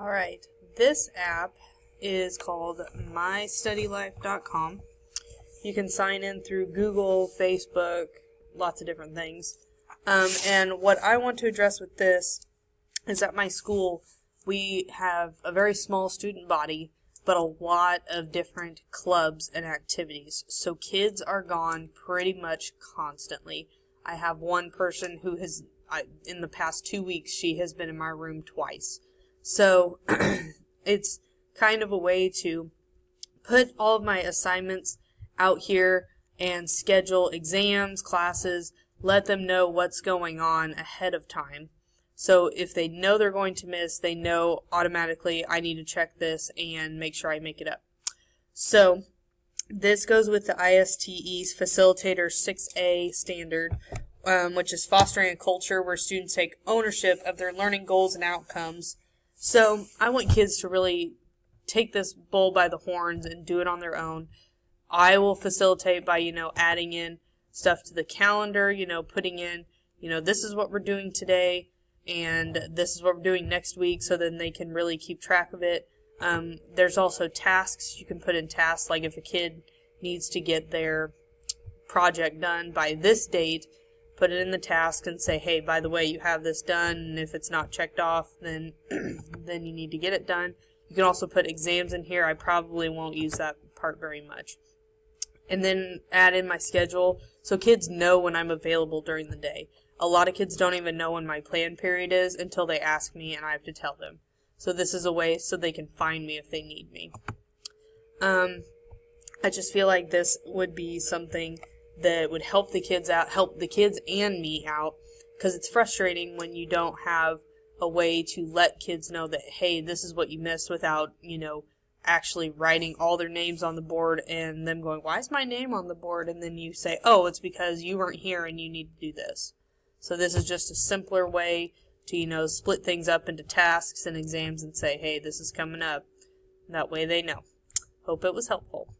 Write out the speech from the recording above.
Alright, this app is called mystudylife.com. You can sign in through Google, Facebook, lots of different things. And what I want to address with this is at my school, we have a very small student body, but a lot of different clubs and activities. So kids are gone pretty much constantly. I have one person who has, in the past 2 weeks, she has been in my room twice. So it's kind of a way to put all of my assignments out here and schedule exams, classes, let them know what's going on ahead of time. So if they know they're going to miss, they know automatically I need to check this and make sure I make it up. So this goes with the ISTE's Facilitator 6A standard, which is fostering a culture where students take ownership of their learning goals and outcomes. So I want kids to really take this bull by the horns and do it on their own. I will facilitate by, adding in stuff to the calendar, putting in, this is what we're doing today and this is what we're doing next week, so then they can really keep track of it. There's also tasks. You can put in tasks, like if a kid needs to get their project done by this date, put it in the task and say, hey, by the way, you have this done, and if it's not checked off, then then you need to get it done. You can also put exams in here. I probably won't use that part very much. And then add in my schedule so kids know when I'm available during the day. A lot of kids don't even know when my plan period is until they ask me and I have to tell them. So this is a way so they can find me if they need me. I just feel like this would be something that would help the kids out, help the kids and me out, because it's frustrating when you don't have a way to let kids know that, hey, this is what you missed, without, actually writing all their names on the board and them going, why is my name on the board? And then you say, oh, it's because you weren't here and you need to do this. So this is just a simpler way to, split things up into tasks and exams and say, hey, this is coming up. That way they know. Hope it was helpful.